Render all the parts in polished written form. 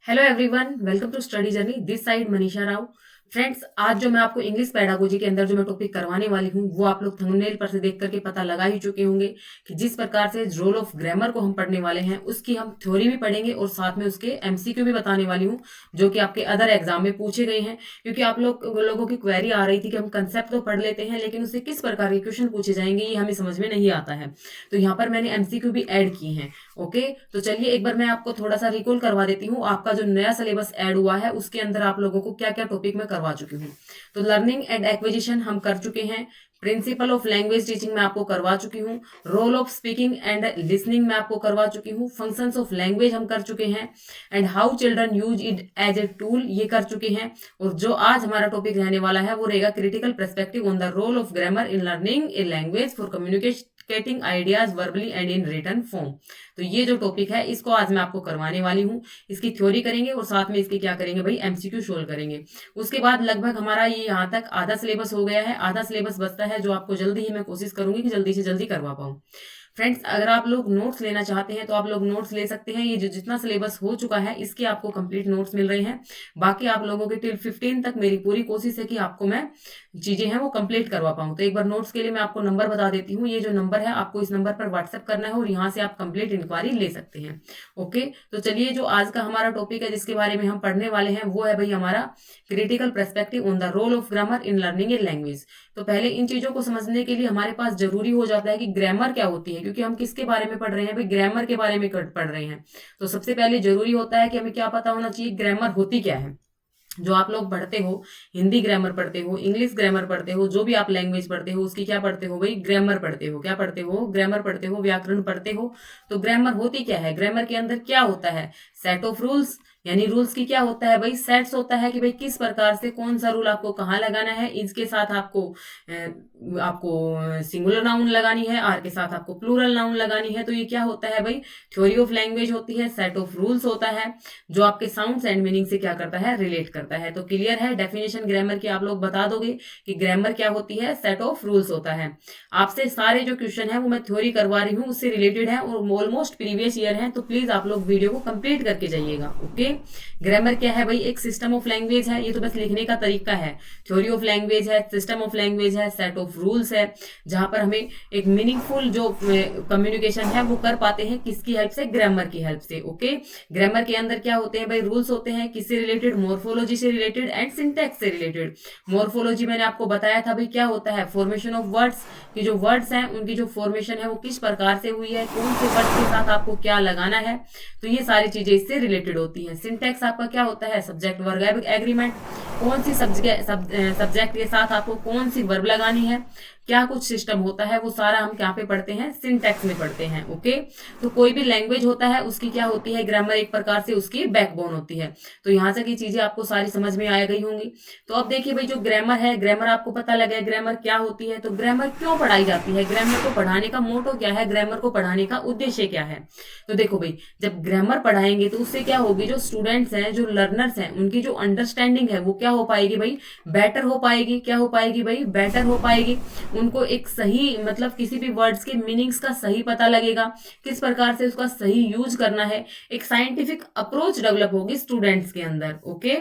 Hello everyone, welcome to study journey. This side Manisha Rao. Friends, आज जो मैं आपको इंग्लिश पेडागोजी के अंदर जो मैं टॉपिक करवाने वाली हूँ वो आप लोग थंबनेल पर से देख करके पता लगा ही चुके होंगे कि जिस प्रकार से रोल ऑफ ग्रामर को हम पढ़ने वाले हैं उसकी हम थ्योरी भी पढ़ेंगे और साथ में उसके एमसीक्यू भी बताने वाली हूँ जो कि आपके अदर एग्जाम में पूछे गए हैं। क्योंकि आप लोगों की क्वेरी आ रही थी कि हम कंसेप्ट तो पढ़ लेते हैं लेकिन उससे किस प्रकार के क्वेश्चन पूछे जाएंगे ये हमें समझ में नहीं आता है। तो यहाँ पर मैंने एमसीक्यू भी ऐड किए हैं। ओके, तो चलिए एक बार मैं आपको थोड़ा सा रिकॉल करवा देती हूँ। आपका जो नया सिलेबस ऐड हुआ है उसके अंदर आप लोगों को क्या क्या टॉपिक मैं करवा चुकी हूँ। तो लर्निंग एंड एक्विजिशन हम कर चुके हैं। प्रिंसिपल ऑफ लैंग्वेज टीचिंग मैं आपको करवा चुकी हूँ। Role of speaking and listening मैं आपको करवा चुकी हूँ। फंक्शंस ऑफ लैंग्वेज हम कर चुके हैं। And how children use it as a tool ये कर चुके हैं। और जो आज हमारा टॉपिक रहने वाला है वो रहेगा critical perspective on the role of grammar in learning a language for communicating ideas verbally and in written form. तो ये जो टॉपिक है इसको आज मैं आपको करवाने वाली हूँ। इसकी थ्योरी करेंगे और साथ में इसके क्या करेंगे भाई, एमसीक्यू सोल्व करेंगे। उसके बाद लगभग हमारा ये यहाँ तक आधा सिलेबस हो गया है। आधा सिलेबस बचता है जो आपको जल्दी ही मैं कोशिश करूंगी कि जल्दी से जल्दी करवा पाऊँ। फ्रेंड्स, अगर आप लोग नोट्स लेना चाहते हैं तो आप लोग नोट्स ले सकते हैं। ये जो जितना सिलेबस हो चुका है इसके आपको कंप्लीट नोट्स मिल रहे हैं। बाकी आप लोगों के टिल 15 तक मेरी पूरी कोशिश है कि आपको मैं चीजें हैं वो कंप्लीट करवा पाऊँ। तो एक बार नोट्स के लिए मैं आपको नंबर बता देती हूँ। ये जो नंबर है आपको इस नंबर पर व्हाट्सएप करना है और यहाँ से आप कंप्लीट इंक्वायरी ले सकते हैं। ओके, तो चलिए जो आज का हमारा टॉपिक है जिसके बारे में हम पढ़ने वाले हैं वो है भाई हमारा critical perspective on the role of grammar in learning a language. तो पहले इन चीजों को समझने के लिए हमारे पास जरूरी हो जाता है कि ग्रामर क्या होती है, क्योंकि हम किसके बारे में पढ़ रहे हैं भाई, ग्रामर के बारे में पढ़ रहे हैं। तो सबसे पहले जरूरी होता है कि हमें क्या पता होना चाहिए ग्रामर होती क्या है। जो आप लोग पढ़ते हो, हिंदी ग्रामर पढ़ते हो, इंग्लिश ग्रामर पढ़ते हो, जो भी आप लैंग्वेज पढ़ते हो उसकी क्या पढ़ते हो भाई, ग्रामर पढ़ते हो। क्या पढ़ते हो, ग्रामर पढ़ते हो, व्याकरण पढ़ते हो। तो ग्रामर होती क्या है, ग्रामर के अंदर क्या होता है, सेट ऑफ रूल्स। यानी रूल्स की क्या होता है भाई, सेट्स होता है कि भाई किस प्रकार से कौन सा रूल आपको कहाँ लगाना है। इसके साथ आपको सिंगुलर नाउन लगानी है, आर के साथ आपको प्लूरल नाउन लगानी है। तो ये क्या होता है भाई, थ्योरी ऑफ लैंग्वेज होती है। सेट ऑफ रूल्स होता है जो आपके साउंड्स एंड मीनिंग से क्या करता है, रिलेट करता है। तो क्लियर है, डेफिनेशन ग्रामर की आप लोग बता दोगे कि ग्रामर क्या होती है, सेट ऑफ रूल्स होता है। आपसे सारे जो क्वेश्चन है वो मैं थ्योरी करवा रही हूँ उससे रिलेटेड है और ऑलमोस्ट प्रीवियस ईयर है। तो प्लीज आप लोग वीडियो को कंप्लीट करके जाइएगा। ओके, ग्रामर क्या है भाई, एक सिस्टम ऑफ लैंग्वेज है। ये तो बस लिखने का तरीका है। थ्योरी ऑफ लैंग्वेज है, सिस्टम ऑफ लैंग्वेज है, सेट ऑफ रूल्स है, जहां पर हमें एक मीनिंगफुल जो कम्युनिकेशन है वो कर पाते हैं किसकी हेल्प से, ग्रामर की हेल्प से। ओके, ग्रामर के अंदर क्या होते हैं भाई, रूल्स होते हैं किससे रिलेटेड, मॉर्फोलॉजी से रिलेटेड एंड सिंटैक्स से रिलेटेड। मॉर्फोलॉजी मैंने आपको बताया था भाई क्या होता है, फॉर्मेशन ऑफ वर्ड्स की जो वर्ड्स हैं उनकी जो फॉर्मेशन है वो किस प्रकार से हुई है, कौन से वर्ड के साथ आपको क्या लगाना है। तो ये सारी चीजें इससे रिलेटेड होती हैं। सिंटैक्स आपका क्या होता है, सब्जेक्ट वर्ब एग्रीमेंट, कौन सी सब्जेक्ट के साथ आपको कौन सी वर्ब लगानी है, क्या कुछ सिस्टम होता है वो सारा हम क्या पे पढ़ते हैं, सिंटैक्स में पढ़ते हैं। ओके, तो कोई भी लैंग्वेज होता है उसकी क्या होती है, ग्रामर एक प्रकार से उसकी बैकबोन होती है। तो यहाँ तक ये चीजें आपको सारी समझ में आ गई होंगी। तो अब देखिए भाई, जो ग्रामर है, ग्रामर आपको पता लगा ग्रामर क्या होती है। तो ग्रामर क्यों पढ़ाई जाती है, ग्रामर को पढ़ाने का मोटो क्या है, ग्रामर को पढ़ाने का उद्देश्य क्या है। तो देखो भाई, जब ग्रामर पढ़ाएंगे तो उससे क्या होगी, जो स्टूडेंट्स हैं, जो लर्नर्स हैं, उनकी जो अंडरस्टैंडिंग है वो क्या हो पाएगी भाई, बेटर हो पाएगी। क्या हो पाएगी भाई, बेटर हो पाएगी। उनको एक सही मतलब किसी भी वर्ड्स के मीनिंग्स का सही पता लगेगा, किस प्रकार से उसका सही यूज करना है। एक साइंटिफिक अप्रोच डेवलप होगी स्टूडेंट्स के अंदर। ओके,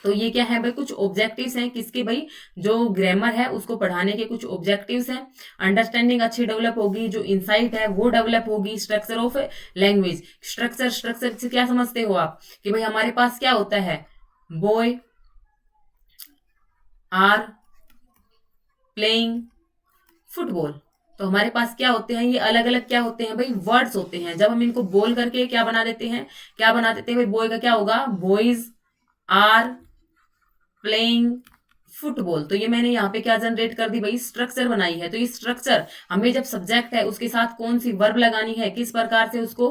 तो ये क्या है भाई, कुछ ऑब्जेक्टिव्स हैं किसके भाई, जो ग्रामर है उसको पढ़ाने के कुछ ऑब्जेक्टिव्स हैं। अंडरस्टैंडिंग अच्छी डेवलप होगी, जो इंसाइट है वो डेवलप होगी। स्ट्रक्चर ऑफ लैंग्वेज, स्ट्रक्चर से क्या समझते हो आप कि भाई हमारे पास क्या होता है, बॉय आर प्लेइंग फुटबॉल। तो हमारे पास क्या होते हैं, ये अलग अलग क्या होते हैं भाई, वर्ड्स होते हैं। जब हम इनको बोल करके क्या बना देते हैं, क्या बना देते हैं भाई, बॉय का क्या होगा, बॉयज आर प्लेइंग फुटबॉल। तो ये मैंने यहाँ पे क्या जनरेट कर दी भाई, स्ट्रक्चर बनाई है। तो ये स्ट्रक्चर हमें जब सब्जेक्ट है उसके साथ कौन सी वर्ब लगानी है, किस प्रकार से उसको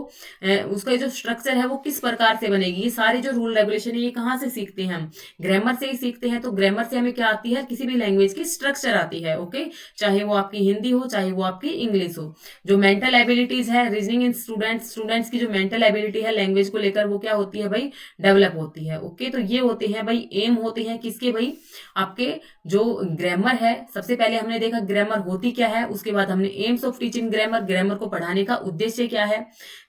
उसका जो स्ट्रक्चर है वो किस प्रकार से बनेगी, ये सारे जो रूल रेगुलेशन है ये कहाँ से सीखते हैं हम, ग्रामर से ही सीखते हैं। तो ग्रामर से हमें क्या आती है, किसी भी लैंग्वेज की स्ट्रक्चर आती है। ओके, चाहे वो आपकी हिंदी हो चाहे वो आपकी इंग्लिश हो। जो मेंटल एबिलिटीज है, रीजनिंग इन स्टूडेंट्स की जो मेंटल एबिलिटी है लैंग्वेज को लेकर वो क्या होती है भाई, डेवलप होती है। ओके, तो ये होते हैं भाई एम होते हैं किसके भाई, आपके आपके जो ग्रामर है, सबसे पहले हमने देखा ग्रामर होती क्या है, उसके बाद हमने AIIMS of teaching grammar, grammar को पढ़ाने का उद्देश्य क्या है,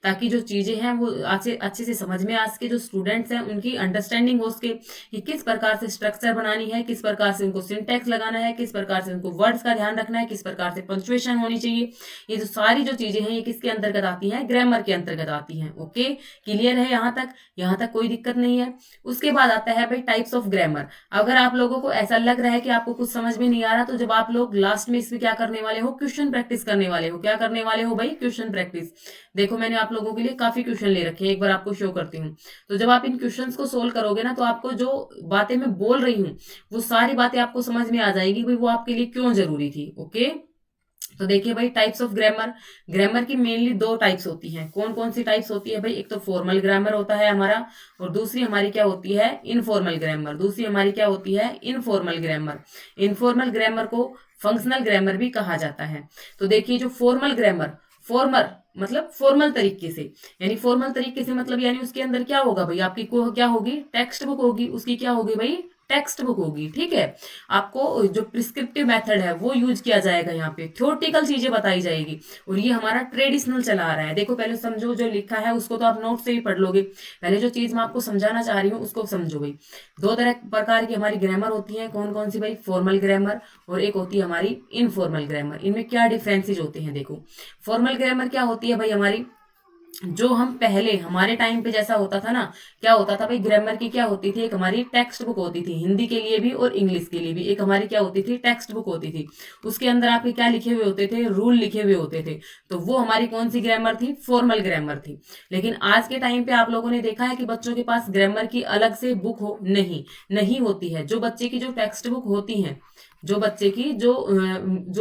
ताकि जो चीजें हैं वो अच्छे से समझ में आ सके, जो स्टूडेंट्स हैं उनकी अंडरस्टैंडिंग हो सके कि किस प्रकार से स्ट्रक्चर बनानी है, किस प्रकार से उनको सिंटैक्स लगाना है, किस प्रकार से उनको वर्ड्स का ध्यान रखना है, किस प्रकार से पंक्चुएशन होनी चाहिए। ये जो सारी जो चीजें हैं ये किसके अंतर्गत आती हैं, ग्रामर के अंतर्गत आती हैं। ओके, क्लियर है यहाँ तक कोई दिक्कत नहीं है। उसके बाद आता है भाई टाइप्स ऑफ ग्रामर। अगर आप लोगों को ऐसा लग रहा है कि आपको कुछ समझ में नहीं आ रहा, तो जब आप लोग लास्ट में इसमें क्या करने वाले हो, क्वेश्चन प्रैक्टिस करने वाले हो। क्या करने वाले हो भाई, क्वेश्चन प्रैक्टिस। देखो मैंने आप लोगों के लिए काफी क्वेश्चन ले रखे हैं, एक बार आपको शो करती हूँ। तो जब आप इन क्वेश्चंस को सोल्व करोगे ना, तो आपको जो बातें मैं बोल रही हूँ वो सारी बातें आपको समझ में आ जाएगी भाई वो आपके लिए क्यों जरूरी थी। ओके, तो देखिए भाई टाइप्स ऑफ ग्रामर। ग्रामर की मेनली दो टाइप्स होती हैं। कौन कौन सी टाइप्स होती है भाई, एक तो फॉर्मल ग्रामर होता है हमारा, और दूसरी हमारी क्या होती है, इनफॉर्मल ग्रामर। दूसरी हमारी क्या होती है, इनफॉर्मल ग्रामर। इनफॉर्मल ग्रामर को फंक्शनल ग्रामर भी कहा जाता है। तो देखिए जो फॉर्मल ग्रामर, फॉर्मल मतलब फॉर्मल तरीके से, यानी फॉर्मल तरीके से मतलब यानी उसके अंदर क्या होगा भाई, आपकी को क्या होगी, टेक्स्ट बुक होगी। उसकी क्या होगी भाई, टेक्स्ट बुक होगी। ठीक है, आपको जो प्रिस्क्रिप्टिव मेथड है वो यूज किया जाएगा, यहाँ पे थ्योरेटिकल चीजें बताई जाएगी, और ये हमारा ट्रेडिशनल चला आ रहा है। देखो पहले समझो, जो लिखा है उसको तो आप नोट से ही पढ़ लोगे, पहले जो चीज मैं आपको समझाना चाह रही हूँ उसको समझो भाई। दो तरह प्रकार की हमारी ग्रामर होती है। कौन कौन सी भाई, फॉर्मल ग्रामर और एक होती है हमारी इनफॉर्मल ग्रामर। इनमें क्या डिफरेंसेज होते हैं, देखो फॉर्मल ग्रामर क्या होती है भाई, हमारी जो हम पहले हमारे टाइम पे जैसा होता था ना, क्या होता था भाई, ग्रामर की क्या होती थी, एक हमारी टेक्स्ट बुक होती थी, हिंदी के लिए भी और इंग्लिश के लिए भी एक हमारी क्या होती थी, टेक्स्ट बुक होती थी। उसके अंदर आपके क्या लिखे हुए होते थे, रूल लिखे हुए होते थे। तो वो हमारी कौन सी ग्रामर थी, फॉर्मल ग्रामर थी। लेकिन आज के टाइम पे आप लोगों ने देखा है कि बच्चों के पास ग्रामर की अलग से बुक हो नहीं होती है। जो बच्चे की जो टेक्स्ट बुक होती है, जो बच्चे की जो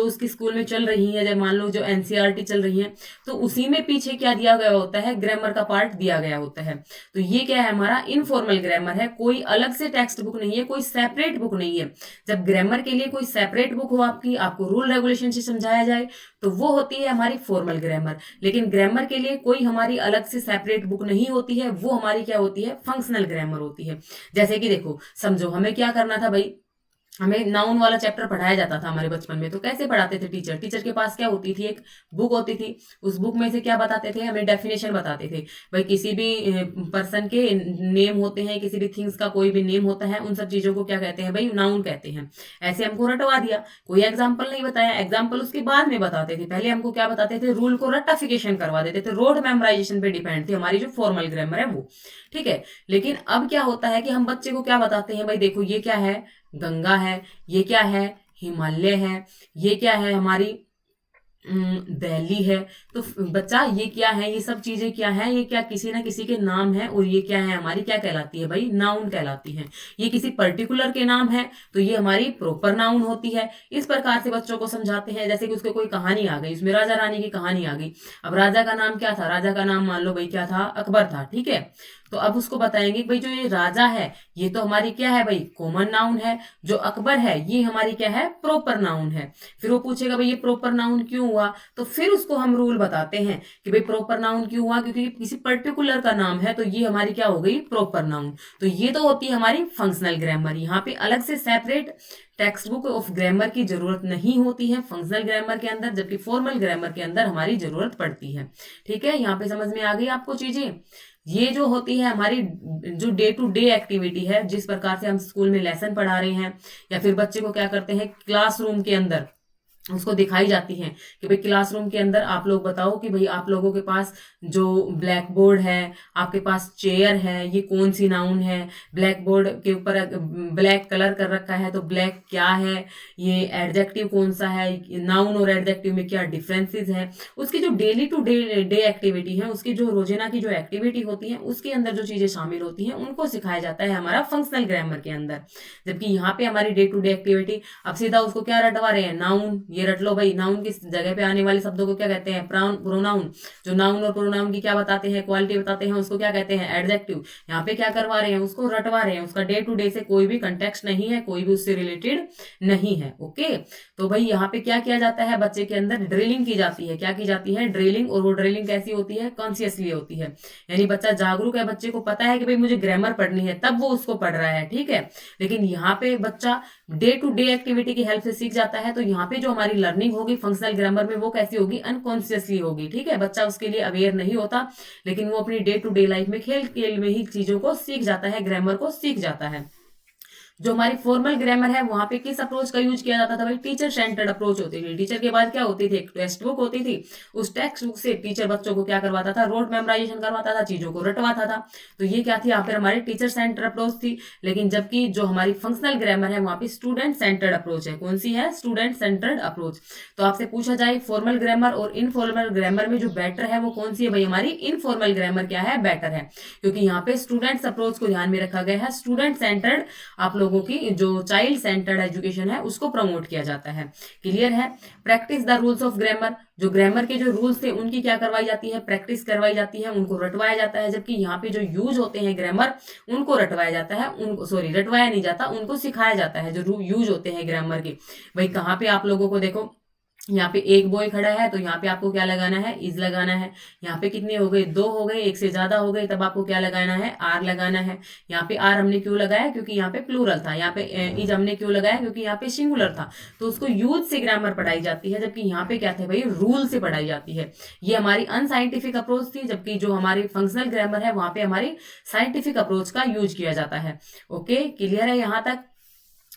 उसकी स्कूल में चल रही है, जब मान लो जो एनसीईआरटी चल रही है, तो उसी में पीछे क्या दिया गया होता है, ग्रामर का पार्ट दिया गया होता है। तो ये क्या है, हमारा इनफॉर्मल ग्रामर है। कोई अलग से टेक्स्ट बुक नहीं है, कोई सेपरेट बुक नहीं है। जब ग्रामर के लिए कोई सेपरेट बुक हो आपकी, आपको रूल रेगुलेशन से समझाया जाए, तो वो होती है हमारी फॉर्मल ग्रामर। लेकिन ग्रामर के लिए कोई हमारी अलग से सेपरेट बुक नहीं होती है, वो हमारी क्या होती है, फंक्शनल ग्रामर होती है। जैसे कि देखो समझो, हमें क्या करना था भाई, हमें नाउन वाला चैप्टर पढ़ाया जाता था हमारे बचपन में। तो कैसे पढ़ाते थे टीचर के पास क्या होती थी, एक बुक होती थी। उस बुक में से क्या बताते थे, हमें डेफिनेशन बताते थे भाई। किसी भी पर्सन के नेम होते हैं, किसी भी थिंग्स का कोई भी नेम होता है, उन सब चीजों को क्या कहते हैं भाई, नाउन कहते हैं। ऐसे हमको रटवा दिया, कोई एग्जाम्पल नहीं बताया। एग्जाम्पल उसके बाद में बताते थे, पहले हमको क्या बताते थे, रूल को रट्टाफिकेशन करवा देते थे। रोड मेमोराइजेशन पे डिपेंड थी हमारी जो फॉर्मल ग्रामर है वो। ठीक है, लेकिन अब क्या होता है कि हम बच्चे को क्या बताते हैं भाई, देखो ये क्या है, गंगा है, ये क्या है, हिमालय है, ये क्या है हमारी दिल्ली है। तो बच्चा ये क्या है, ये सब चीजें क्या है, ये क्या किसी ना किसी के नाम है, और ये क्या है हमारी, क्या कहलाती है भाई, नाउन कहलाती है। ये किसी पर्टिकुलर के नाम है तो ये हमारी प्रॉपर नाउन होती है। इस प्रकार से बच्चों को समझाते हैं। जैसे कि उसको कोई कहानी आ गई, उसमें राजा रानी की कहानी आ गई। अब राजा का नाम क्या था, राजा का नाम मान लो भाई क्या था, अकबर था। ठीक है, तो अब उसको बताएंगे भाई जो ये राजा है ये तो हमारी क्या है भाई, कॉमन नाउन है। जो अकबर है ये हमारी क्या है, प्रॉपर नाउन है। फिर वो पूछेगा भाई ये प्रॉपर नाउन क्यों हुआ, तो फिर उसको हम रूल बताते हैं कि भाई प्रॉपर नाउन क्यों हुआ, क्योंकि किसी पर्टिकुलर का नाम है, तो ये हमारी क्या हो गई, प्रॉपर नाउन। तो ये तो होती है हमारी फंक्शनल ग्रामर। यहाँ पे अलग से separate text book of grammar की जरूरत नहीं होती है फंक्शनल ग्रामर के अंदर, जबकि फॉर्मल ग्रामर के अंदर हमारी जरूरत पड़ती है। ठीक है, यहाँ पे समझ में आ गई आपको चीजें। ये जो होती है हमारी जो डे टू डे एक्टिविटी है, जिस प्रकार से हम स्कूल में लेसन पढ़ा रहे हैं, या फिर बच्चे को क्या करते हैं क्लासरूम के अंदर उसको दिखाई जाती हैं कि भाई क्लासरूम के अंदर आप लोग बताओ कि भाई आप लोगों के पास जो ब्लैक बोर्ड है, आपके पास चेयर है, ये कौन सी नाउन है। ब्लैक बोर्ड के ऊपर ब्लैक कलर कर रखा है, तो ब्लैक क्या है, ये एडजेक्टिव कौन सा है, नाउन और एडजेक्टिव में क्या डिफरेंसेस है। उसकी जो डेली टू डे एक्टिविटी है, उसकी जो रोजाना की जो एक्टिविटी होती है, उसके अंदर जो चीजें शामिल होती हैं उनको सिखाया जाता है हमारा फंक्शनल ग्रामर के अंदर। जबकि यहाँ पे हमारी डे टू डे एक्टिविटी, अब सीधा उसको क्या रटवा रहे हैं, नाउन ये रट लो भाई, नाउन की जगह पे आने वाले शब्दों को क्या कहते हैं, प्रोनाउन। जो नाउन और प्रोनाउन की क्या बताते हैं, क्वालिटी बताते हैं, उसको क्या कहते हैं, एडजेक्टिव। यहाँ पे क्या करवा रहे हैं, उसको रटवा रहे हैं, उसका डे टू डे से कोई भी कंटेक्स्ट नहीं है, कोई भी उससे रिलेटेड नहीं है। ओके, तो भाई यहाँ पे क्या किया जाता है, बच्चे के अंदर ड्रिलिंग की जाती है। क्या की जाती है, ड्रिलिंग। और वो ड्रिलिंग कैसी होती है, कॉन्शियसली होती है। यानी बच्चा जागरूक है, बच्चे को पता है कि भाई मुझे ग्रामर पढ़नी है, तब वो उसको पढ़ रहा है, ठीक है। लेकिन यहाँ पे बच्चा डे टू डे एक्टिविटी की हेल्प से सीख जाता है। तो यहाँ पे जो हमारी लर्निंग होगी फंक्शनल ग्रामर में, वो कैसी होगी, अनकॉन्शियसली होगी, ठीक है। बच्चा उसके लिए अवेयर नहीं होता, लेकिन वो अपनी डे टू डे लाइफ में खेल खेल में ही चीजों को सीख जाता है, ग्रामर को सीख जाता है। जो हमारी फॉर्मल ग्रामर है वहां पे किस अप्रोच का यूज किया जाता था भाई, टीचर सेंटर्ड अप्रोच होती थी। टीचर के बाद क्या होती थी, एक टेक्स्ट बुक होती थी। उस टेक्स्ट बुक से टीचर बच्चों को क्या करवाता था, रोड मेमोराइजेशन करवाता था, चीजों को रटवाता था। तो ये क्या थी, यहाँ पर हमारी टीचर सेंटर्ड अप्रोच थी। लेकिन जबकि जो हमारी फंक्शनल ग्रामर है वहां पे स्टूडेंट सेंटर्ड अप्रोच है। कौन सी है, स्टूडेंट सेंटर्ड अप्रोच। तो आपसे पूछा जाए फॉर्मल ग्रामर और इनफॉर्मल ग्रामर में जो बेटर है वो कौन सी है भाई, हमारी इनफॉर्मल ग्रामर क्या है, बेटर है। क्योंकि यहाँ पे स्टूडेंट्स अप्रोच को ध्यान में रखा गया है। स्टूडेंट सेंटर्ड आप लोगों की जो चाइल्ड सेंटर्ड एजुकेशन है उसको प्रमोट किया जाता है। क्लियर है। Practice the rules of grammar, जो ग्रामर के जो रूल्स थे उनकी क्या करवाई जाती है, प्रैक्टिस करवाई जाती है, उनको रटवाया जाता है। जबकि यहाँ पे जो यूज होते हैं ग्रामर, उनको रटवाया जाता है, उनको सॉरी रटवाया नहीं जाता, उनको सिखाया जाता है जो यूज होते हैं ग्रामर के। भाई कहाँ पे आप लोगों को देखो, यहाँ पे एक बॉय खड़ा है तो यहाँ पे आपको क्या लगाना है, इज लगाना है। यहाँ पे कितने हो गए, 2 हो गए, एक से ज्यादा हो गए, तब आपको क्या लगाना है, आर लगाना है। यहाँ पे आर हमने क्यों लगाया, क्योंकि यहाँ पे प्लूरल था। यहाँ पे इज हमने क्यों लगाया, क्योंकि यहाँ पे सिंगुलर था। तो उसको यूज से ग्रामर पढ़ाई जाती है, जबकि यहाँ पे क्या था भाई, रूल से पढ़ाई जाती है। ये हमारी अनसाइंटिफिक अप्रोच थी। जबकि जो हमारी फंक्शनल ग्रामर है वहां पे हमारी साइंटिफिक अप्रोच का यूज किया जाता है। ओके, क्लियर है यहाँ तक।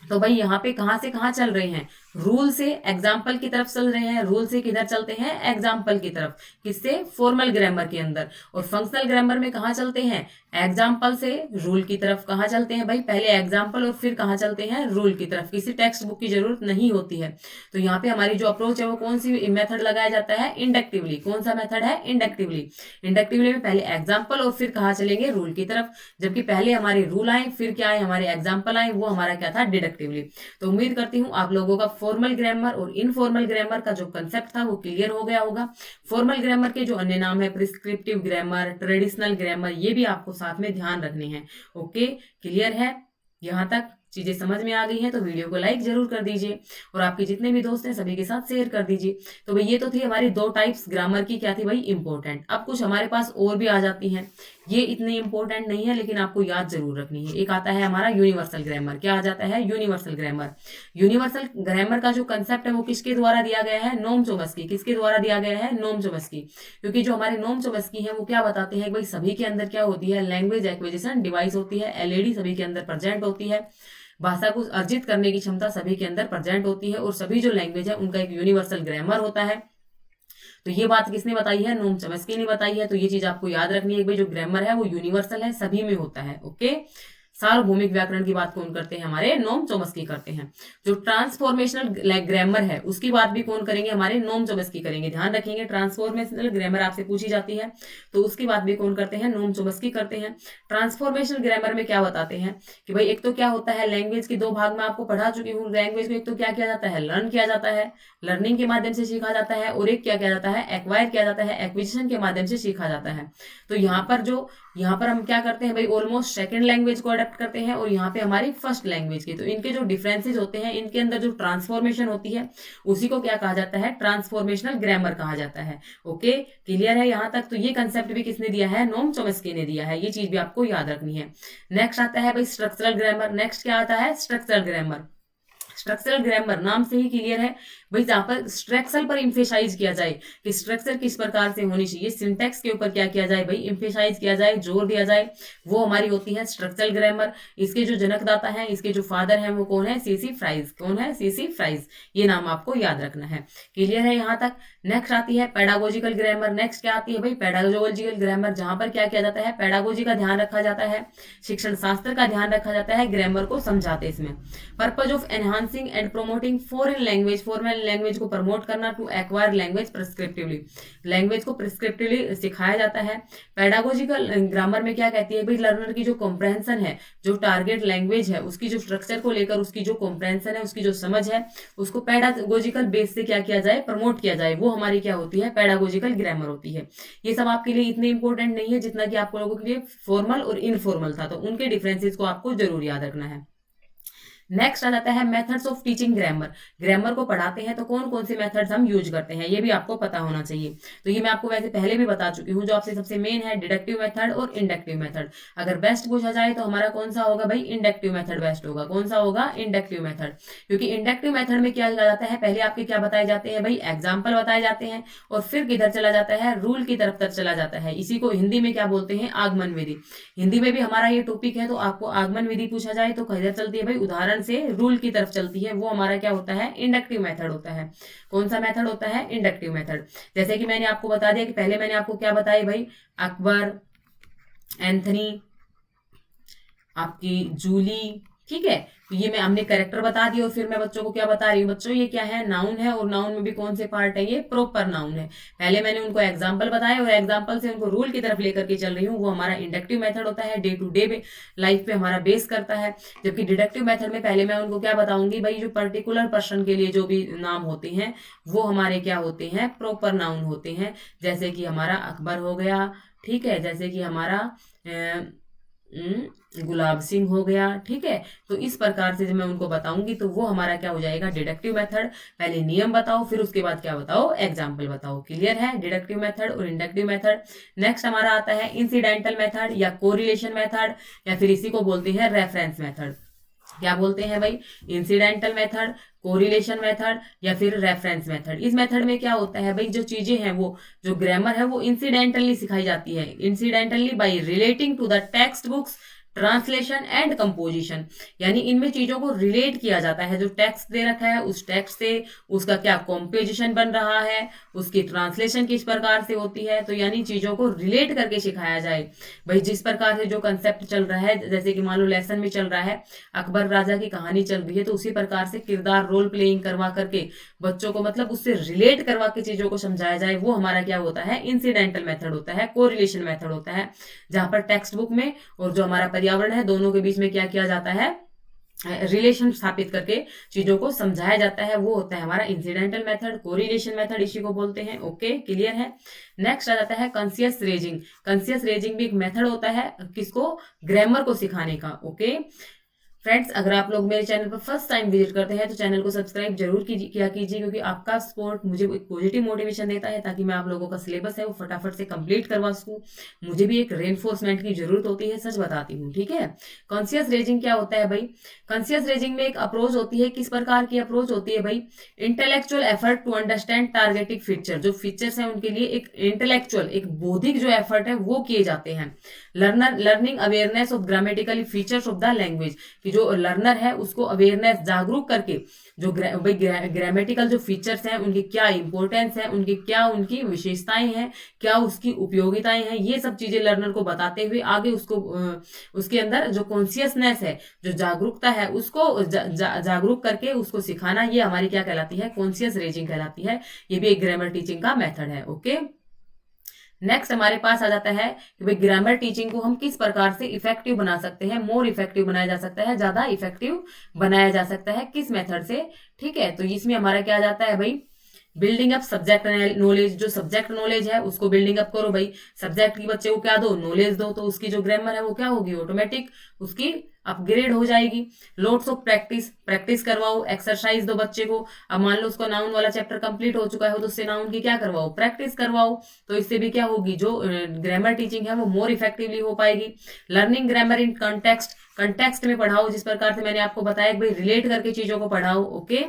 तो भाई यहाँ पे कहां से कहां चल रहे हैं, रूल से एग्जाम्पल की तरफ चल रहे हैं। रूल से किधर चलते हैं, एग्जाम्पल की तरफ। किससे, फॉर्मल ग्रामर के अंदर। और फंक्शनल ग्रामर में कहां चलते हैं, एग्जाम्पल से रूल की तरफ। कहां चलते हैं भाई, पहले एग्जाम्पल और फिर कहां चलते हैं, रूल की तरफ। किसी टेक्स्ट बुक की जरूरत नहीं होती है। तो यहाँ पे हमारी जो अप्रोच है वो कौन सी मेथड लगाया जाता है, इंडक्टिवली। कौन सा मेथड है, इंडक्टिवली। इंडक्टिवली में पहले एग्जाम्पल और फिर कहां चलेंगे, रूल की तरफ। जबकि पहले हमारे रूल आए, फिर क्या आए, हमारे एग्जाम्पल आए, वो हमारा क्या था, डिडक्टिवली। तो उम्मीद करती हूँ आप लोगों का फॉर्मल ग्रामर और इनफॉर्मल ग्रामर का जो कंसेप्ट था वो क्लियर हो गया होगा। फॉर्मल ग्रामर के जो अन्य नाम है, प्रिस्क्रिप्टिव ग्रामर, ट्रेडिशनल ग्रामर, ये भी आपको साथ में ध्यान रखने हैं। ओके, क्लियर है। यहाँ तक चीजें समझ में आ गई हैं तो वीडियो को लाइक जरूर कर दीजिए और आपके जितने भी दोस्त हैं सभी के साथ शेयर कर दीजिए। तो भाई ये तो थी हमारी 2 टाइप्स ग्रामर की, क्या थी भाई, इंपॉर्टेंट। अब कुछ हमारे पास और भी आ जाती हैं, ये इतनी इंपॉर्टेंट नहीं है लेकिन आपको याद जरूर रखनी है। एक आता है हमारा यूनिवर्सल ग्रामर। क्या आ जाता है, यूनिवर्सल ग्रामर। यूनिवर्सल ग्रामर का जो कंसेप्ट है वो किसके द्वारा दिया गया है, नोम चोम्स्की। किसके द्वारा दिया गया है, नोम चोम्स्की। क्योंकि जो हमारे नोम चोम्स्की हैं वो क्या बताते हैं भाई, सभी के अंदर क्या होती है, लैंग्वेज एक्विजिशन डिवाइस होती है, एलईडी सभी के अंदर प्रेजेंट होती है। भाषा को अर्जित करने की क्षमता सभी के अंदर प्रेजेंट होती है और सभी जो लैंग्वेज है उनका एक यूनिवर्सल ग्रामर होता है। तो ये बात किसने बताई है, नोम चोम्स्की ने बताई है। तो ये चीज आपको याद रखनी है भाई, जो ग्रामर है वो यूनिवर्सल है, सभी में होता है। ओके, सार्वभौमिक व्याकरण की बात कौन करते हैं, हमारे नोम चोम्स्की करते हैं। जो ट्रांसफॉर्मेशनल ग्रामर है उसकी बात भी कौन करेंगे, हमारे नोम चोम्स्की करेंगे। ध्यान रखेंगे, ट्रांसफॉर्मेशनल ग्रामर आपसे पूछी जाती है तो उसकी बात भी कौन करते हैं, नोम चोम्स्की करते हैं। ट्रांसफॉर्मेशनल ग्रामर में क्या बताते हैं कि भाई एक तो क्या होता है, लैंग्वेज के 2 भाग में आपको पढ़ा चुकी हूँ। लैंग्वेज को एक तो क्या किया जाता है, लर्न किया जाता है, लर्निंग के माध्यम से सीखा जाता है। और एक क्या किया जाता है, एक्वायर किया जाता है, एक्विजिशन के माध्यम से सीखा जाता है। तो यहाँ पर हम क्या करते हैं भाई, ऑलमोस्ट सेकंड लैंग्वेज को अडॉप्ट करते हैं और यहाँ पे हमारी फर्स्ट लैंग्वेज की। तो इनके जो डिफरेंसेस होते हैं, इनके अंदर जो ट्रांसफॉर्मेशन होती है उसी को क्या कहा जाता है, ट्रांसफॉर्मेशनल ग्रामर कहा जाता है। ओके, क्लियर है यहाँ तक। तो ये कंसेप्ट भी किसने दिया है, नोम चोम्स्की ने दिया है। ये चीज भी आपको याद रखनी है। नेक्स्ट आता है भाई स्ट्रक्चरल ग्रामर। नेक्स्ट क्या आता है, स्ट्रक्चरल ग्रामर। स्ट्रक्चरल ग्रामर नाम से ही क्लियर है भाई, जहां पर स्ट्रक्चर पर इम्फेसाइज किया जाए कि स्ट्रक्चर किस प्रकार से होनी चाहिए, सिंटैक्स के ऊपर क्या किया जाए भाई, इम्फेसाइज किया जाए, जोर दिया जाए, वो हमारी होती है स्ट्रक्चरल ग्रामर। इसके जो जनकदाता हैं, इसके जो फादर हैं वो कौन है, सीसी फ्राइज। कौन है, सीसी फ्राइज। ये नाम आपको याद रखना है। क्लियर है यहाँ तक। नेक्स्ट आती है पेडागोजिकल ग्रामर। नेक्स्ट क्या आती है भाई, पेडागोजिकल ग्रामर, जहां पर क्या किया जाता है, पेडागोजी का ध्यान रखा जाता है, शिक्षण शास्त्र का ध्यान रखा जाता है, ग्रामर को समझाते इसमें। Purpose of enhancing and promoting foreign language language को प्रमोट करना, टू एक्वायर लैंग्वेज प्रिस्क्रिप्टिवली, लैंग्वेज को प्रिस्क्रिप्टिवली सिखाया जाता है। पेडागोजिकल ग्रामर में क्या कहती है भाई, लर्नर की जो कॉम्प्रहेंशन है, जो टारगेट लैंग्वेज है, उसकी जो स्ट्रक्चर को लेकर उसकी जो कॉम्प्रहेंशन है, उसकी जो समझ है, उसको पेडागोजिकल बेस से क्या किया जाए, प्रमोट किया जाए, वो हमारी क्या होती है, पेडागोजिकल ग्रामर होती है। ये सब आपके लिए इतने इंपॉर्टेंट नहीं है जितना कि आप लोगों के लिए फॉर्मल और इनफॉर्मल था, तो उनके डिफरेंसेस को आपको जरूर याद रखना है। नेक्स्ट आ जाता है methods of teaching grammar. Grammar को पढ़ाते हैं तो कौन कौन से मेथड्स हम यूज करते हैं, ये भी आपको पता होना चाहिए। तो ये मैं आपको वैसे पहले भी बता चुकी हूँ, जो आपसे सबसे मेन है डिडक्टिव मेथड और इंडक्टिव मेथड। अगर बेस्ट पूछा जाए तो हमारा कौन सा होगा भाई, इंडक्टिव मेथड बेस्ट होगा। कौन सा होगा, इंडक्टिव मेथड, क्योंकि इंडक्टिव मेथड में क्या जाता है, पहले आपके क्या बताए जाते हैं भाई, एग्जाम्पल बताए जाते हैं, और फिर किधर चला जाता है, रूल की तरफ चला जाता है। इसी को हिंदी में क्या बोलते हैं, आगमन विधि। हिंदी में भी हमारा ये टॉपिक है, तो आपको आगमन विधि पूछा जाए तो किधर चलती है भाई, उदाहरण से रूल की तरफ चलती है, वो हमारा क्या होता है, इंडक्टिव मेथड होता है। कौन सा मेथड होता है, इंडक्टिव मेथड। जैसे कि मैंने आपको बता दिया कि पहले मैंने आपको क्या बताया भाई, अकबर, एंथनी, आपकी जूली, ठीक है। तो ये मैं हमने कैरेक्टर बता दिया, और फिर मैं बच्चों को क्या बता रही हूँ, बच्चों ये क्या है, नाउन है, और नाउन में भी कौन से पार्ट है, ये प्रॉपर नाउन है। पहले मैंने उनको एग्जांपल बताया और एग्जांपल से उनको रूल की तरफ लेकर के चल रही हूँ, वो हमारा इंडक्टिव मेथड होता है, डे टू डे लाइफ पे हमारा बेस करता है। जबकि डिडक्टिव मेथड में पहले मैं उनको क्या बताऊंगी भाई, जो पर्टिकुलर पर्सन के लिए जो भी नाम होते हैं वो हमारे क्या होते हैं, प्रॉपर नाउन होते हैं। जैसे कि हमारा अकबर हो गया, ठीक है, जैसे कि हमारा गुलाब सिंह हो गया, ठीक है। तो इस प्रकार से जब मैं उनको बताऊंगी तो वो हमारा क्या हो जाएगा, डिडक्टिव मेथड। पहले नियम बताओ, फिर उसके बाद क्या बताओ, एग्जाम्पल बताओ। क्लियर है, डिडक्टिव मेथड और इंडक्टिव मेथड। नेक्स्ट हमारा आता है इंसिडेंटल मेथड या कोरिलेशन मेथड, या फिर इसी को बोलते हैं रेफरेंस मेथड। क्या बोलते हैं भाई, इंसिडेंटल मेथड, कोरिलेशन मेथड या फिर रेफरेंस मेथड। इस मेथड में क्या होता है भाई, जो चीजें हैं वो जो ग्रामर है वो इंसिडेंटली सिखाई जाती है, incidentally by relating to the textbooks, translation and composition. यानी इनमें चीजों को रिलेट किया जाता है, जो टेक्स्ट दे रखा है उस टेक्स्ट से उसका क्या कंपोजिशन बन रहा है, उसकी ट्रांसलेशन किस प्रकार से होती है। तो यानी चीजों को रिलेट करके सिखाया जाए भाई, जिस प्रकार से जो कंसेप्ट चल रहा है, जैसे कि मान लो लेसन में चल रहा है, अकबर राजा की कहानी चल रही है, तो उसी प्रकार से किरदार रोल प्लेइंग करवा करके बच्चों को मतलब उससे रिलेट करवा के चीजों को समझाया जाए, वो हमारा क्या होता है, इंसिडेंटल मेथड होता है, कोरिलेशन मेथड होता है। जहां पर टेक्स्ट बुक में और जो हमारा पर्यावरण है दोनों के बीच में क्या किया जाता है, रिलेशन स्थापित करके चीजों को समझाया जाता है, वो होता है हमारा इंसिडेंटल मेथड, कोरिलेशन मेथड इसी को बोलते हैं। ओके, क्लियर है। नेक्स्ट आ जाता है कॉन्शियस रेजिंग। कॉन्शियस रेजिंग भी एक मेथड होता है, किसको, ग्रामर को सिखाने का। ओके फ्रेंड्स, अगर आप लोग मेरे चैनल पर फर्स्ट टाइम विजिट करते हैं तो चैनल को सब्सक्राइब जरूर किया कीजिए, क्योंकि आपका सपोर्ट मुझे एक पॉजिटिव मोटिवेशन देता है, ताकि मैं आप लोगों का सिलेबस है वो फटाफट से कंप्लीट करवा सकूं। मुझे भी एक रेनफोर्समेंट की जरूरत होती है, सच बताती हूँ, ठीक है। कॉन्शियस रेजिंग क्या होता है भाई, कॉन्शियस रेजिंग में एक अप्रोच होती है, किस प्रकार की अप्रोच होती है भाई, intellectual effort to understand targeting feature. जो फीचर्स हैं उनके लिए एक इंटेलेक्चुअल, एक बौद्धिक जो एफर्ट है वो किए जाते हैं। Learning awareness of grammatically features of the language, कि जो लर्नर है उसको अवेयरनेस, जागरूक करके जो ग्रामेटिकल जो फीचर्स हैं उनकी क्या इंपॉर्टेंस है, उनकी क्या उनकी विशेषताएं हैं, क्या उसकी उपयोगिताएं हैं, ये सब चीजें लर्नर को बताते हुए आगे उसको उसके अंदर जो कॉन्शियसनेस है, जो जागरूकता है, उसको जागरूक करके उसको सिखाना, ये हमारी क्या कहलाती है, कॉन्शियस रेजिंग कहलाती है। ये भी एक ग्रामर टीचिंग का मेथड है। ओके, नेक्स्ट हमारे पास आ जाता है कि भाई ग्रामर टीचिंग को हम किस प्रकार से इफेक्टिव बना सकते हैं, मोर इफेक्टिव बनाया जा सकता है, ज्यादा इफेक्टिव बनाया जा सकता है, किस मेथड से, ठीक है। तो इसमें हमारा क्या आ जाता है भाई, बिल्डिंग अप सब्जेक्ट नॉलेज। जो सब्जेक्ट नॉलेज है उसको बिल्डिंग अप करो भाई, सब्जेक्ट की बच्चे को क्या दो, नॉलेज दो, तो उसकी जो ग्रामर है वो क्या होगी, ऑटोमेटिक उसकी अपग्रेड हो जाएगी। लोड्स ऑफ प्रैक्टिस करवाओ, एक्सरसाइज दो बच्चे को। अब मान लो उसको नाउन वाला चैप्टर कंप्लीट हो चुका है तो उससे नाउन की क्या करवाओ, प्रैक्टिस करवाओ। तो इससे भी क्या होगी, जो ग्रामर टीचिंग है वो मोर इफेक्टिवली हो पाएगी। लर्निंग ग्रामर इन कंटेक्स्ट में पढ़ाओ, जिस प्रकार से मैंने आपको बताया कि भाई रिलेट करके चीजों को पढ़ाओ। ओके,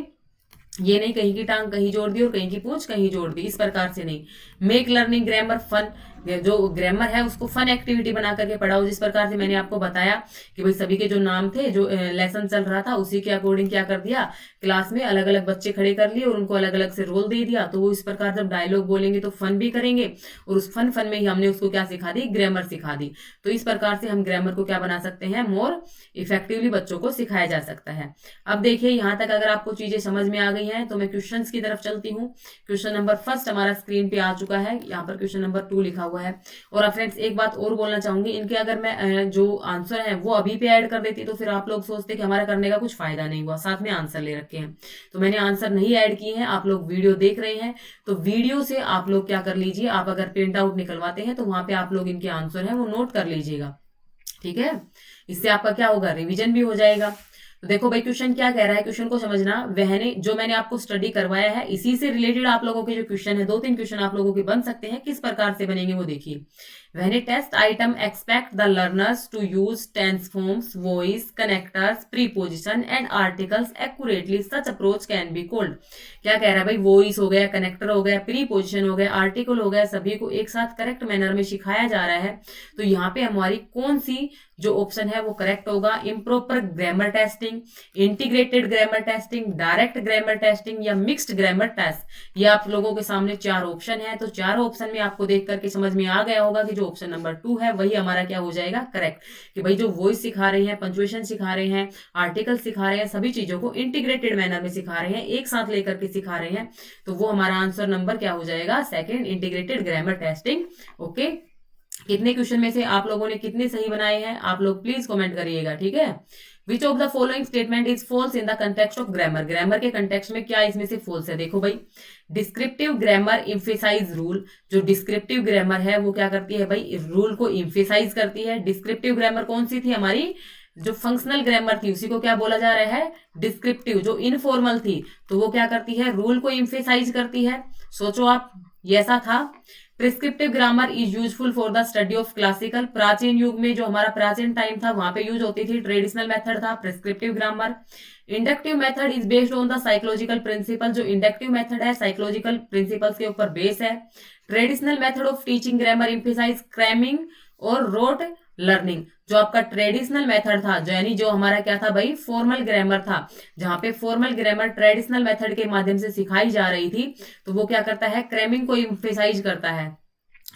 ये नहीं कहीं की टांग कहीं जोड़ दी और कहीं की पूंछ कहीं जोड़ दी, इस प्रकार से नहीं। मेक लर्निंग ग्रामर फन, जो ग्रामर है उसको फन एक्टिविटी बना करके पढ़ाओ। जिस प्रकार से मैंने आपको बताया कि भाई सभी के जो नाम थे, जो लेसन चल रहा था, उसी के अकॉर्डिंग क्या कर दिया, क्लास में अलग अलग बच्चे खड़े कर लिए और उनको अलग अलग से रोल दे दिया। तो वो इस प्रकार जब डायलॉग बोलेंगे तो फन भी करेंगे, और उस फन में ही हमने उसको क्या सिखा दी, ग्रामर सिखा दी। तो इस प्रकार से हम ग्रामर को क्या बना सकते हैं, मोर इफेक्टिवली बच्चों को सिखाया जा सकता है। अब देखिए यहाँ तक अगर आपको चीजें समझ में आ गई हैं तो मैं क्वेश्चंस की तरफ चलती हूँ। क्वेश्चन नंबर फर्स्ट हमारा स्क्रीन पे आ चुका है, यहाँ पर क्वेश्चन नंबर 2 लिखा हुआ है। और अब फ्रेंड्स एक बात और बोलना चाहूंगी, इनके अगर मैं जो आंसर है वो अभी पे ऐड कर देती तो फिर आप लोग सोचते कि हमारा करने का कुछ फायदा नहीं हुआ, साथ में आंसर ले रखे हैं। तो मैंने आंसर नहीं ऐड किए हैं, आप लोग वीडियो देख रहे हैं तो वीडियो से आप लोग क्या कर लीजिए, आप अगर प्रिंट आउट निकलवाते हैं तो वहां पे आप लोग इनके आंसर है वो नोट कर लीजिएगा, ठीक है। इससे आपका क्या होगा, रिवीजन भी हो जाएगा। तो देखो भाई क्वेश्चन क्या कह रहा है, क्वेश्चन को समझना। वहने जो मैंने आपको स्टडी करवाया है इसी से रिलेटेड आप लोगों के जो क्वेश्चन है, 2-3 क्वेश्चन आप लोगों के बन सकते हैं। किस प्रकार से बनेंगे वो देखिए। When a test item expect the learners to use tense forms, voice, connectors, preposition and articles accurately, such approach can be called। क्या कह रहा है भाई, वॉइस हो गया, कनेक्टर हो गया, प्रीपोजिशन हो गया, आर्टिकल हो गया, सभी को एक साथ करेक्ट मैनर में सिखाया जा रहा है। तो यहाँ पे हमारी कौन सी जो ऑप्शन है वो करेक्ट होगा, improper grammar testing, integrated grammar testing, direct grammar testing या मिक्स्ड ग्रामर टेस्ट। ये आप लोगों के सामने 4 ऑप्शन है। तो 4 ऑप्शन में आपको देख करके समझ में आ गया होगा कि जो ऑप्शन नंबर 2 है वही हमारा क्या हो जाएगा, करेक्ट। कि भाई जो वॉइस सिखा रहे हैं, पंक्चुएशन सिखा रहे हैं, आर्टिकल सिखा रहे हैं, सभी चीजों को इंटीग्रेटेड मैनर में सिखा रहे हैं, एक साथ लेकर के सिखा रहे हैं। तो वो हमारा आंसर नंबर क्या हो जाएगा, second, integrated grammar testing. Okay, कितने क्वेश्चन में से आप लोगों ने कितने सही बनाए हैं आप लोग प्लीज कमेंट करिएगा, ठीक है। विच of the following statement is falls in the context of grammar. Grammar के कंटेक्स्ट में क्या इसमें से फॉल्स है, देखो भाई। Descriptive grammar emphasise rule. जो डिस्क्रिप्टिव ग्रामर है वो क्या करती है भाई, रूल को इम्फेसाइज करती है। डिस्क्रिप्टिव ग्रामर कौन सी थी हमारी, जो फंक्शनल ग्रामर थी उसी को क्या बोला जा रहा है, डिस्क्रिप्टिव। जो इनफॉर्मल थी तो वो क्या करती है, रूल को इम्फेसाइज करती है। सोचो आप, ये ऐसा था। Prescriptive grammar is useful for the study of classical. प्राचीन युग में जो हमारा प्राचीन टाइम था वहां पे यूज होती थी, ट्रेडिशनल मेथड था prescriptive grammar. Inductive method is based on the psychological principle. जो इंडक्टिव मेथड है साइकोलॉजिकल प्रिंसिपल्स के ऊपर बेस है। Traditional method of teaching grammar emphasise cramming और रोट लर्निंग। जो आपका ट्रेडिशनल मेथड था, जो यानी जो हमारा क्या था भाई, फॉर्मल ग्रामर था, जहां पे फॉर्मल ग्रामर ट्रेडिशनल मेथड के माध्यम से सिखाई जा रही थी, तो वो क्या करता है, क्रैमिंग को एम्फेसाइज करता है।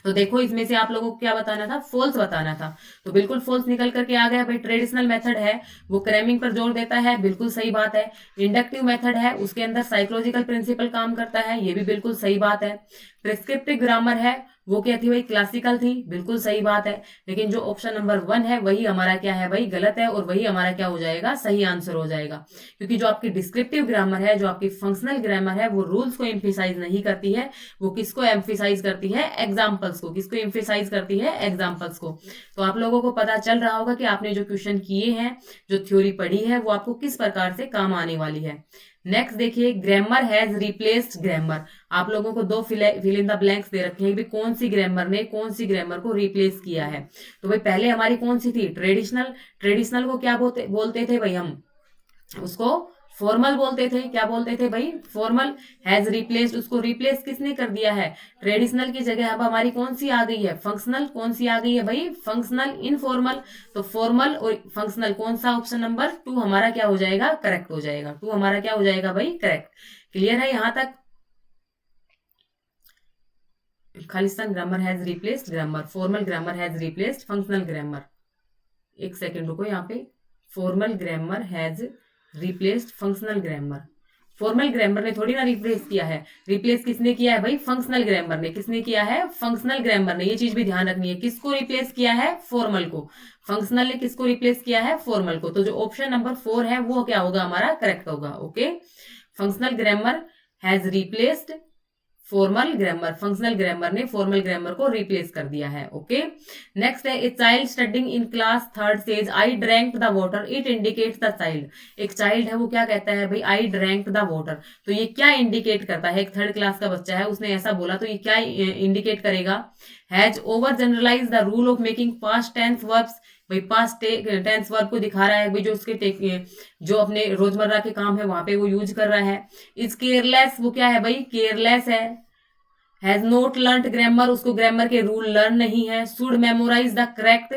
तो देखो इसमें से आप लोगों को क्या बताना था, फॉल्स बताना था। तो बिल्कुल फॉल्स निकल करके आ गया भाई। ट्रेडिशनल मेथड है वो क्रैमिंग पर जोर देता है, बिल्कुल सही बात है। इंडक्टिव मेथड है उसके अंदर साइकोलॉजिकल प्रिंसिपल काम करता है, ये भी बिल्कुल सही बात है। प्रिस्क्रिप्टिव ग्रामर है वो क्या थी भाई, क्लासिकल थी, बिल्कुल सही बात है। लेकिन जो ऑप्शन नंबर 1 है वही हमारा क्या है भाई, गलत है, और वही हमारा क्या हो जाएगा, सही आंसर हो जाएगा। क्योंकि जो आपकी डिस्क्रिप्टिव ग्रामर है, जो आपकी फंक्शनल ग्रामर है, वो रूल्स को एम्फेसाइज नहीं करती है। वो किसको एम्फेसाइज करती है, एग्जाम्पल्स को। किसको एम्फेसाइज करती है, एग्जाम्पल्स को। तो आप लोगों को पता चल रहा होगा कि आपने जो क्वेश्चन किए हैं, जो थ्योरी पढ़ी है, वो आपको किस प्रकार से काम आने वाली है। नेक्स्ट देखिए, ग्रामर हैज रिप्लेस्ड ग्रामर। आप लोगों को 2 फिल इन द ब्लैंक्स दे रखे हैं, कौन सी ग्रामर ने कौन सी ग्रामर को रिप्लेस किया है। तो भाई पहले हमारी कौन सी थी, ट्रेडिशनल। ट्रेडिशनल को क्या बोलते थे भाई, हम उसको फॉर्मल बोलते थे। क्या बोलते थे भाई, फॉर्मल। हैज रिप्लेस्ड, उसको रिप्लेस किसने कर दिया है, ट्रेडिशनल की जगह अब हमारी कौन सी आ गई है, फंक्शनल। कौन सी आ गई है भाई, फंक्शनल, इनफॉर्मल। तो फॉर्मल और फंक्शनल, कौन सा ऑप्शन नंबर 2 हमारा क्या हो जाएगा, करेक्ट हो जाएगा। 2 हमारा क्या हो जाएगा भाई, करेक्ट। क्लियर है यहां तक। Khalistan grammar has replaced grammar, formal grammar has replaced functional grammar. एक सेकेंड रुको, यहाँ पे formal grammar has replaced functional grammar. Formal grammar ने थोड़ी ना रिप्लेस किया है, रिप्लेस किसने किया है भाई, फंक्शनल ग्रामर ने। किसने किया है, फंक्शनल ग्रामर ने। ये चीज भी ध्यान रखनी है, किसको रिप्लेस किया है, फॉर्मल को। फंक्शनल ने किसको रिप्लेस किया है, फॉर्मल को। तो जो ऑप्शन नंबर 4 है वो क्या होगा हमारा, करेक्ट होगा। Okay, functional grammar has replaced formal grammar. Functional grammar ने फॉर्मल ग्रामर को रिप्लेस कर दिया है। ओके, नेक्स्ट है, a child studying in class 3rd says I drank the water, it indicates the child. एक चाइल्ड है वो क्या कहता है भाई, आई ड्रैंक द वाटर। तो ये क्या इंडिकेट करता है, एक 3rd क्लास का बच्चा है उसने ऐसा बोला, तो ये क्या इंडिकेट करेगा, has overgeneralise the rule of making past tense verbs. भाई पास्ट टेंस वर्ब को दिखा रहा है भाई, जो उसके जो अपने रोजमर्रा के काम है वहां पे वो यूज कर रहा है। इज केयरलेस, वो क्या है भाई, केयरलेस है। हैज नॉट लर्न ग्रामर, उसको ग्रामर के रूल लर्न नहीं है। Should memorise the correct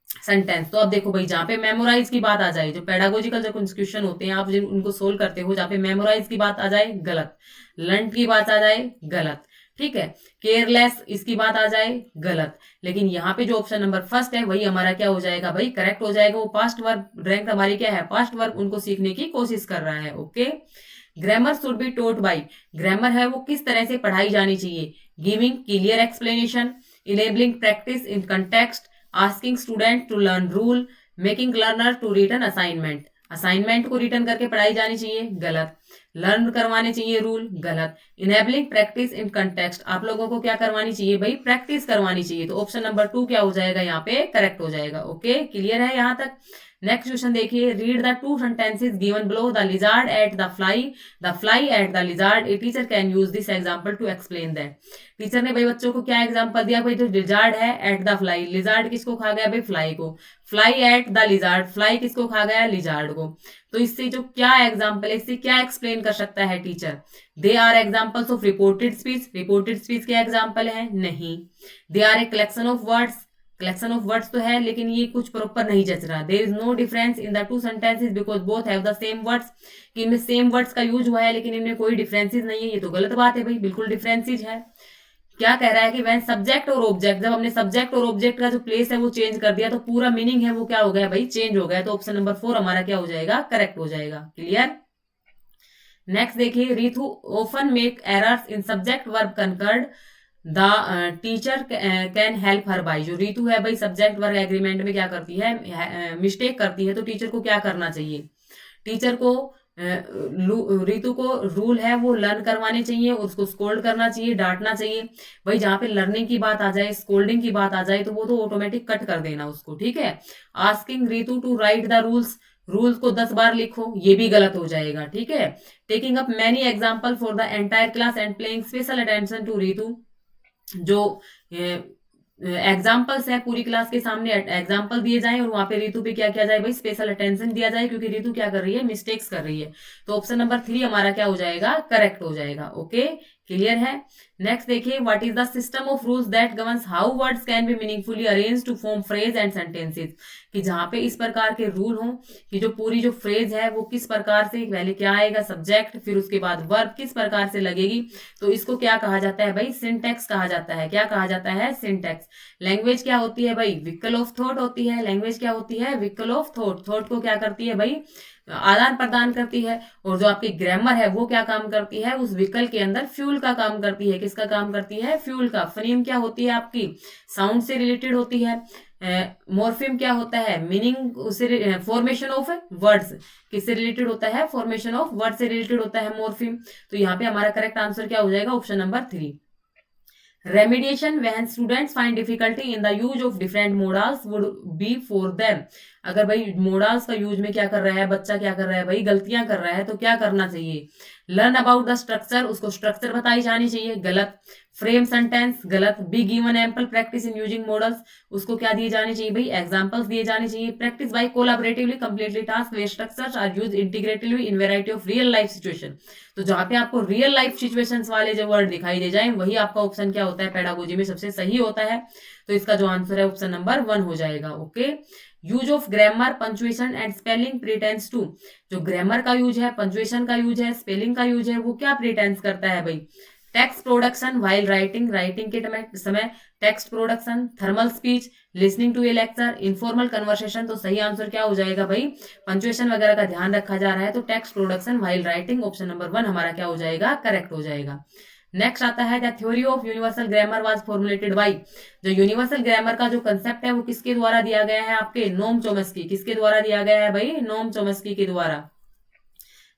sentence. तो अब देखो भाई, जहां पे मेमोराइज की बात आ जाए, जो पेडागोजिकल जो क्वेश्चन होते हैं आप जिन उनको सोल्व करते हो, जहां पे मेमोराइज की बात आ जाए गलत, लर्न की बात आ जाए गलत, ठीक है, केयरलेस इसकी बात आ जाए गलत। लेकिन यहाँ पे जो ऑप्शन नंबर फर्स्ट है वही हमारा क्या हो जाएगा भाई, करेक्ट हो जाएगा। वो पास्ट वर्ब रैंक हमारी क्या है, पास्ट वर्ब उनको सीखने की कोशिश कर रहा है। Okay, grammar should be taught by, grammar है वो किस तरह से पढ़ाई जानी चाहिए, giving clear explanation, enabling practice in context, asking student to learn rule, making learner to return assignment. Assignment को रिटर्न करके पढ़ाई जानी चाहिए गलत, लर्न करवाने चाहिए रूल गलत, इनेबलिंग प्रैक्टिस इन कंटेक्स्ट, आप लोगों को क्या करवानी चाहिए भाई, प्रैक्टिस करवानी चाहिए। तो ऑप्शन नंबर 2 क्या हो जाएगा यहाँ पे, करेक्ट हो जाएगा। ओके, क्लियर है यहाँ तक। नेक्स्ट क्वेश्चन देखिए, read the two sentences given below, the lizard ate the fly ate the lizard, a teacher can use this example to explain that. Teacher ने भाई बच्चों को क्या एग्जांपल दिया भाई, तो लिजार्ड है एट द फ्लाई, लिजार्ड किसको खा गया भाई, फ्लाई को, fly ate the lizard, fly किसको खा गया, लिजार्ड को। तो इससे जो क्या एग्जांपल है, इससे क्या एक्सप्लेन कर सकता है teacher, they are examples of reported speech, reported speech के एग्जांपल है नहीं, they are a collection of words, collection of words तो है लेकिन ये कुछ प्रॉपर नहीं जच रहा। There is no difference in the two sentences because both have the same words, कि इनमें सेम वर्ड्स का यूज हुआ है लेकिन इनमें कोई डिफरेंसेस नहीं है, ये तो गलत बात है भाई, बिल्कुल डिफरेंसेस है। क्या कह रहा है कि व्हेन सब्जेक्ट और ऑब्जेक्ट, जब हमने सब्जेक्ट और ऑब्जेक्ट का जो प्लेस है वो चेंज कर दिया तो पूरा मीनिंग है वो क्या हो गया भाई, चेंज हो गया। तो ऑप्शन नंबर 4 हमारा क्या हो जाएगा, करेक्ट हो जाएगा। क्लियर। नेक्स्ट देखिए, Ritu often make errors in subject verb conquered, the teacher can help her by. जो रितु है भाई सब्जेक्ट वर्ब एग्रीमेंट में क्या करती है, मिस्टेक करती है, तो टीचर को क्या करना चाहिए, टीचर को रितु को रूल है वो लर्न करवाने चाहिए, उसको स्कोल्ड करना चाहिए, डांटना चाहिए। भाई जहां पे लर्निंग की बात आ जाए, स्कोल्डिंग की बात आ जाए तो वो तो ऑटोमेटिक कट कर देना उसको, ठीक है। Asking Ritu to write the rules, rules को 10 बार लिखो, ये भी गलत हो जाएगा, ठीक है। Taking up many example for the entire class and playing special attention to Ritu, जो एग्जाम्पल्स है पूरी क्लास के सामने एग्जाम्पल दिए जाएं और वहां पे रितु पे क्या किया जाए भाई, स्पेशल अटेंशन दिया जाए, क्योंकि रितु क्या कर रही है, मिस्टेक्स कर रही है। तो ऑप्शन नंबर 3 हमारा क्या हो जाएगा, करेक्ट हो जाएगा। ओके, क्लियर है। नेक्स्ट देखिए, what is the system of rules that governs how words can be meaningfully arrange to form phrase and sentences, कि जहां पे इस प्रकार के रूल हो कि जो पूरी जो फ्रेज है वो किस प्रकार से, पहले क्या आएगा सब्जेक्ट, फिर उसके बाद वर्ब किस प्रकार से लगेगी, तो इसको क्या कहा जाता है भाई, सिंटैक्स कहा जाता है। क्या कहा जाता है, सिंटैक्स। लैंग्वेज क्या होती है भाई, व्हीकल ऑफ थॉट होती है। लैंग्वेज क्या होती है, व्हीकल ऑफ थॉट। थॉट को क्या करती है भाई, आदान प्रदान करती है। और जो आपकी ग्रामर है वो क्या काम करती है, उस व्हीकल के अंदर फ्यूल का काम करती है। किसका काम करती है, फ्यूल का। फनीम क्या होती है आपकी, साउंड से रिलेटेड होती है। मॉर्फिम क्या होता है, मीनिंग उससे, फॉर्मेशन ऑफ वर्ड्स किससे रिलेटेड होता है, फॉर्मेशन ऑफ वर्ड से रिलेटेड होता है मॉर्फिम। तो यहाँ पे हमारा करेक्ट आंसर क्या हो जाएगा, option number 3। Remediation when students find difficulty in the use of different modals would be for them. अगर भाई मोडाल्स का यूज में क्या कर रहा है बच्चा, क्या कर रहा है भाई, गलतियां कर रहा है, तो क्या करना चाहिए, लर्न अबाउट द स्ट्रक्चर, उसको स्ट्रक्चर बताई जानी चाहिए, गलत। फ्रेम सेंटेंस, गलत। Be given ample practice in using models, उसको क्या दिए जाने चाहिए भाई, एग्जांपल्स दिए जाने चाहिए। Practice by collaboratively completely task where structures are used integratively in variety of real life situation. तो जहां पे आपको रियल लाइफ सिचुएशंस वाले जो वर्ड दिखाई दे जाए वही आपका ऑप्शन क्या होता है, पेडागोजी में सबसे सही होता है। तो इसका जो आंसर है ऑप्शन नंबर 1 हो जाएगा। Okay. Use of grammar, punctuation and spelling pertains to, जो ग्रामर का यूज है, पंचुएशन का यूज है, स्पेलिंग का यूज है, वो क्या प्रिटेंस करता है भाई, text production while writing, writing के समय text production, formal speech, listening to a lecture, informal conversation. तो सही आंसर क्या हो जाएगा भाई, पंचुएशन वगैरह का ध्यान रखा जा रहा है तो text production while writing, option number 1 हमारा क्या हो जाएगा, करेक्ट हो जाएगा। नेक्स्ट आता है, the theory of universal grammar was formulated bye, जो यूनिवर्सल ग्रामर का जो कंसेप्ट है वो किसके द्वारा दिया गया है, आपके नोम चोम्स्की। किसके द्वारा दिया गया है भाई, नोम चोम्स्की के द्वारा।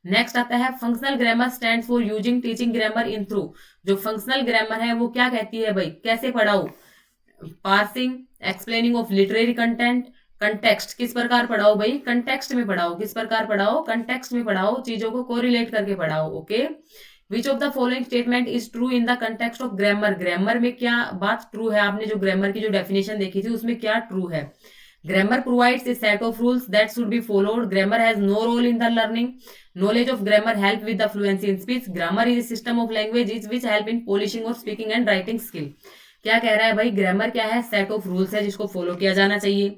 नेक्स्ट आता है, functional grammar stands for using teaching grammar in through, जो फंक्शनल ग्रामर है वो क्या कहती है भाई, कैसे पढ़ाओ, parsing, explaining of literary content, context, किस प्रकार पढ़ाओ भाई, कंटेक्स्ट में पढ़ाओ, किस प्रकार पढ़ाओ, कंटेक्स्ट में पढ़ाओ, चीजों को कोरिलेट करके पढ़ाओ। Okay. Which of the following statement is true in the context of grammar, grammar में क्या बात ट्रू है, आपने जो ग्रामर की जो डेफिनेशन देखी थी उसमें क्या ट्रू है। Grammar provides a set of rules that should be followed. Grammar has no role in the learning. Knowledge of grammar help with the fluency in speech. Grammar is a system of languages which help in polishing or speaking and writing skill. क्या कह रहा है भाई, grammar क्या है, set of rules है जिसको follow किया जाना चाहिए।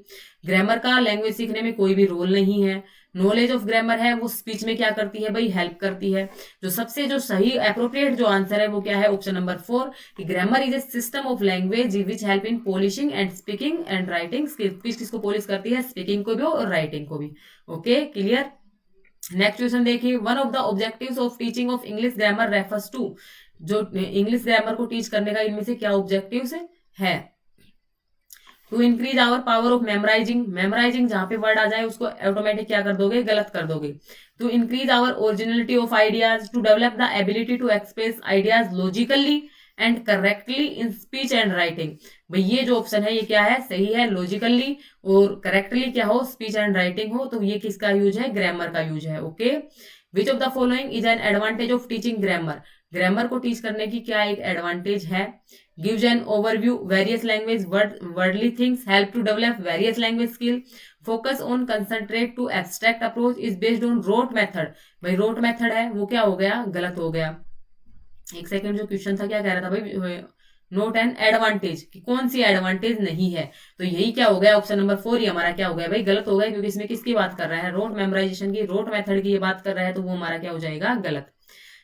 ग्रामर का लैंग्वेज सीखने में कोई भी रोल नहीं है। नॉलेज ऑफ ग्रामर है, वो स्पीच में क्या करती है भाई, हेल्प करती है। जो सबसे जो सही अप्रोप्रिएट जो आंसर है वो क्या है, ऑप्शन नंबर 4 कि grammar is a system of language which help in polishing and speaking and writing skill. Speech किसको पॉलिश करती है, स्पीकिंग को भी और राइटिंग को भी। Okay, clear. नेक्स्ट क्वेश्चन देखिए, one of the objectives of teaching of English grammar refers to. जो इंग्लिश ग्रामर को टीच करने का इनमें से क्या ऑब्जेक्टिव्स है। To increase our power of memorising. Memorising जहां पे वर्ड आ जाए उसको ऑटोमेटिक क्या कर दोगे, गलत कर दोगे। To increase our originality of ideas. To develop the ability to express ideas logically and correctly in speech and writing. भाई ये जो ऑप्शन है ये क्या है, सही है। लॉजिकली और करेक्टली क्या हो, स्पीच एंड राइटिंग हो, तो ये किसका यूज है, ग्रामर का यूज है। Okay, which of the following is an advantage of teaching grammar. Grammar को टीच करने की क्या एक एडवांटेज है। Gives an overview various language worldly things, help to develop various language skill, focus on concentrate to abstract approach, is based on rote method. भाई rote method है वो क्या हो गया, गलत हो गया। एक सेकंड, जो क्वेश्चन था क्या कह रहा था भाई, नोट एन एडवांटेज कि कौन सी एडवांटेज नहीं है, तो यही क्या हो गया, ऑप्शन नंबर 4 ही हमारा क्या हो गया भाई, गलत हो गया, क्योंकि इसमें किसकी बात कर रहा है, रोट मेमोराइजेशन की, रोट मेथड की ये बात कर रहा है, तो वो हमारा क्या हो जाएगा, गलत।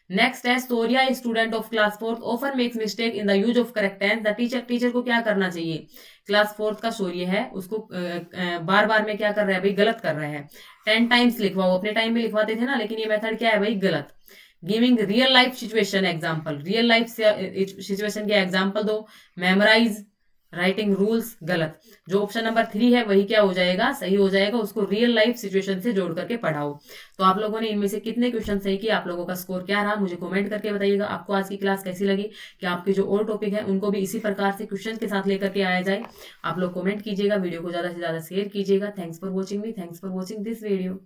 नेक्स्ट है, Soriya student of class 4 often makes mistake in the use of correct tense. The teacher को क्या करना चाहिए, क्लास 4 का शौर्य है, उसको बार बार में क्या कर रहा है भाई, गलत कर रहा है। 10 टाइम्स लिखवाओ, अपने टाइम में लिखवाते थे ना, लेकिन ये मेथड क्या है भाई, गलत। Giving real life situation example, real life situation के एग्जाम्पल दो। मेमोराइज राइटिंग रूल्स, गलत। जो ऑप्शन नंबर 3 है वही क्या हो जाएगा, सही हो जाएगा, उसको रियल लाइफ सिचुएशन से जोड़ करके पढ़ाओ। तो आप लोगों ने इनमें से कितने क्वेश्चन सही किए, आप लोगों का स्कोर क्या रहा, मुझे कमेंट करके बताइएगा। आपको आज की क्लास कैसी लगी, कि आपके जो और टॉपिक है उनको भी इसी प्रकार से क्वेश्चन के साथ लेकर के आया जाए। आप लोग कमेंट कीजिएगा, वीडियो को ज्यादा से ज्यादा शेयर कीजिएगा। Thanks for watching me, thanks for watching this video.